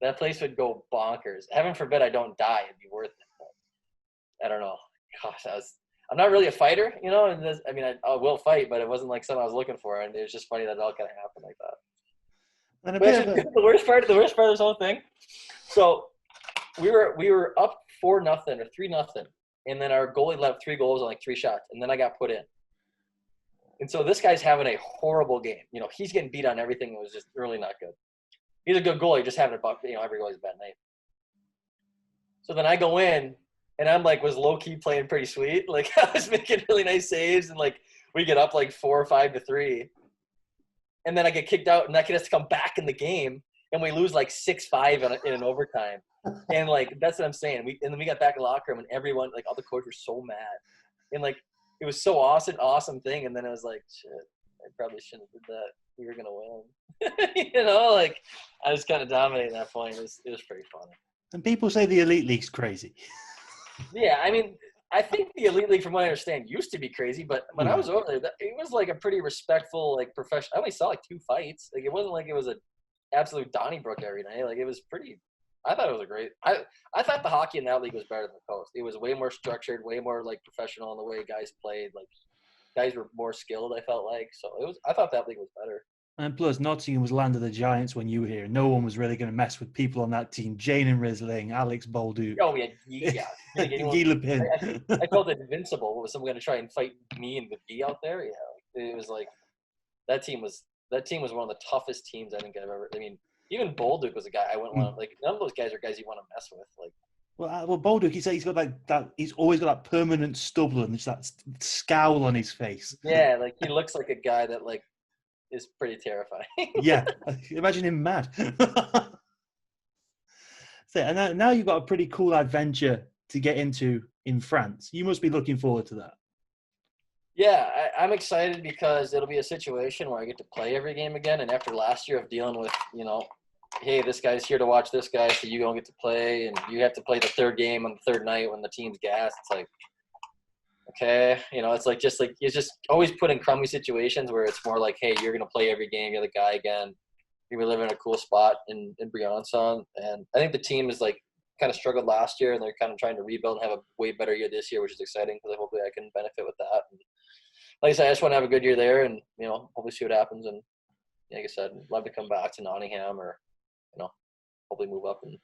That place would go bonkers. Heaven forbid I don't die. It'd be worth it. But I don't know. Gosh, I'm not really a fighter, and I will fight, but it wasn't something I was looking for, and it was just funny that it all kind of happened like that. And the worst part of this whole thing. So we were up 4-0 or 3-0, and then our goalie left 3 goals on 3 shots, and then I got put in. And so this guy's having a horrible game. You know, he's getting beat on everything. It was just really not good. He's a good goalie, just having every goalie's a bad night. So then I go in, and I'm like, was low key playing pretty sweet. Like I was making really nice saves, and like we get up like 4 or 5-3, and then I get kicked out, and that kid has to come back in the game, and we lose like 6-5 in an overtime. And like that's what I'm saying. And then we got back in the locker room, and everyone, like all the coaches were so mad, and like it was so awesome thing. And then I was like, shit, I probably shouldn't have did that. We were gonna win. You know, like I was kind of dominating that point. It was pretty funny. And people say the Elite League's crazy. Yeah, I mean, I think the Elite League, from what I understand, used to be crazy. But when I was over there, it was like a pretty respectful, like professional. I only saw like 2 fights. Like it wasn't like it was an absolute Donnybrook every night. Like it was pretty. I thought it was a great. I thought the hockey in that league was better than the coast. It was way more structured, way more like professional in the way guys played. Like guys were more skilled. I felt like so. It was. I thought that league was better. And plus, Nottingham was land of the giants when you were here. No one was really going to mess with people on that team. Jane and Risling, Alex Bolduc. Oh, yeah. Gila Pin. I felt invincible. Was someone going to try and fight me and the D out there? Yeah, it was like that team was one of the toughest teams I think I've ever. I mean, even Bolduc was a guy I wouldn't want to like. None of those guys are guys you want to mess with. Like, well, Bolduc, he's got like that. He's always got that permanent stubble and just that scowl on his face. Yeah, like he looks like a guy that like. Is pretty terrifying. Yeah, imagine him mad. So, and now you've got a pretty cool adventure to get into in France. You must be looking forward to that. Yeah, I'm excited because it'll be a situation where I get to play every game again. And after last year of dealing with, you know, hey, this guy's here to watch this guy, so you don't get to play, and you have to play the third game on the third night when the team's gassed. It's like, okay, you know, it's like you're just always put in crummy situations where it's more like, hey, you're gonna play every game, you're the guy again. You were living in a cool spot in Briancon, and I think the team is like kind of struggled last year, and they're kind of trying to rebuild and have a way better year this year, which is exciting because hopefully I can benefit with that. And like I said, I just want to have a good year there, and you know, hopefully see what happens. And like I said, I'd love to come back to Nottingham, or you know, hopefully move up and see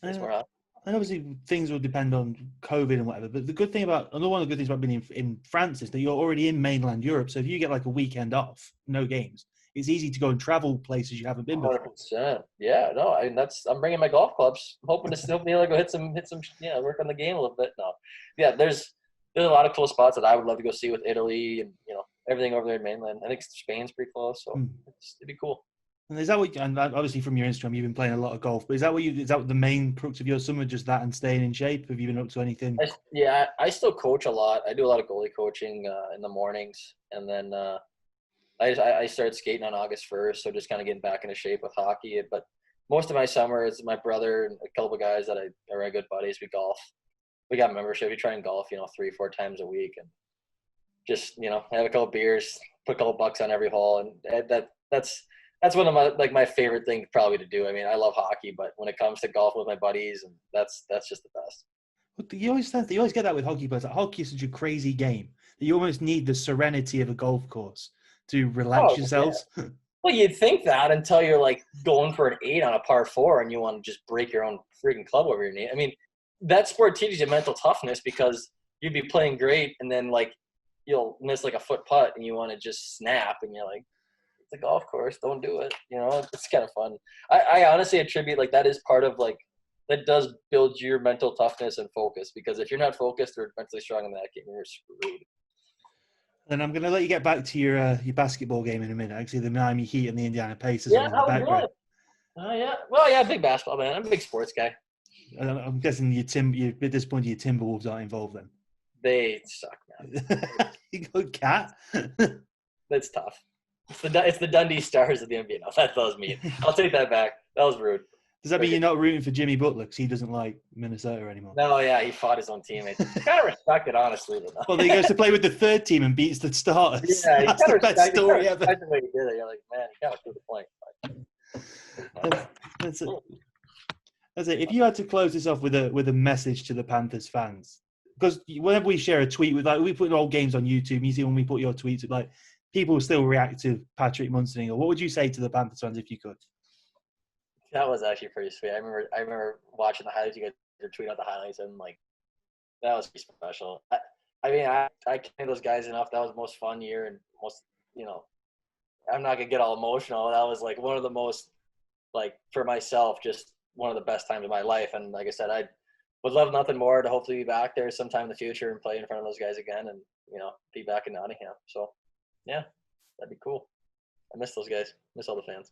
what's more happen. And obviously things will depend on COVID and whatever. But another one of the good things about being in France is that you're already in mainland Europe. So if you get like a weekend off, no games, it's easy to go and travel places you haven't been before. 100%. Yeah, no, I mean I'm bringing my golf clubs. I'm hoping to still be able to go hit some, work on the game a little bit. No, yeah, there's a lot of cool spots that I would love to go see with Italy and you know everything over there in mainland. I think Spain's pretty close, so it'd be cool. And is that what? And obviously from your Instagram, you've been playing a lot of golf. But is that the main crux of your summer? Just that and staying in shape? Have you been up to anything? I still coach a lot. I do a lot of goalie coaching in the mornings, and then I started skating on August 1st, so just kind of getting back into shape with hockey. But most of my summer is my brother and a couple of guys that are my good buddies. We golf. We got membership. We try and golf, 3-4 times a week, and just have a couple beers, put a couple bucks on every hole, and that's one of my favorite things probably to do. I mean, I love hockey, but when it comes to golf with my buddies, and that's just the best. But you always get that with hockey players. Like, hockey is such a crazy game that you almost need the serenity of a golf course to relax yourselves. Yeah. Well, you'd think that until you're like going for an 8 on a par 4 and you want to just break your own freaking club over your knee. I mean, that sport teaches you mental toughness because you'd be playing great and then like you'll miss like a foot putt and you want to just snap and you're like, it's a golf course, don't do it. It's kind of fun. I honestly attribute like that is part of like that does build your mental toughness and focus because if you're not focused or mentally strong in that game, you're screwed. Then I'm going to let you get back to your basketball game in a minute. Actually, the Miami Heat and the Indiana Pacers are in the background. Oh yeah, well yeah, big basketball man. I'm a big sports guy. I'm guessing you're a bit disappointed your Timberwolves aren't involved then. They suck, man. You go Cat. That's tough. It's the Dundee Stars of the NBA. No, that was mean. I'll take that back. That was rude. Does that mean you're not rooting for Jimmy Butler because he doesn't like Minnesota anymore? No, yeah, he fought his own teammates. Kind of respect it, honestly. But no. Well, then he goes to play with the third team and beats the starters. Yeah, that's the best story ever. The way he did it. You're like, man, he kind of threw the point. That's it. If you had to close this off with a message to the Panthers fans, because whenever we share a tweet with we put old games on YouTube, you see when we put your tweets, like people still react to Patrick Munson. What would you say to the Panthers fans if you could? That was actually pretty sweet. I remember watching the highlights. You guys were tweeting out the highlights, and like that was pretty special. I mean, I can't thank those guys enough. That was the most fun year and most, you know, I'm not gonna get all emotional. That was like one of the most, like, for myself, just one of the best times of my life. And like I said, I would love nothing more to hopefully be back there sometime in the future and play in front of those guys again, and you know, be back in Nottingham. So yeah, that'd be cool. I miss those guys. Miss all the fans.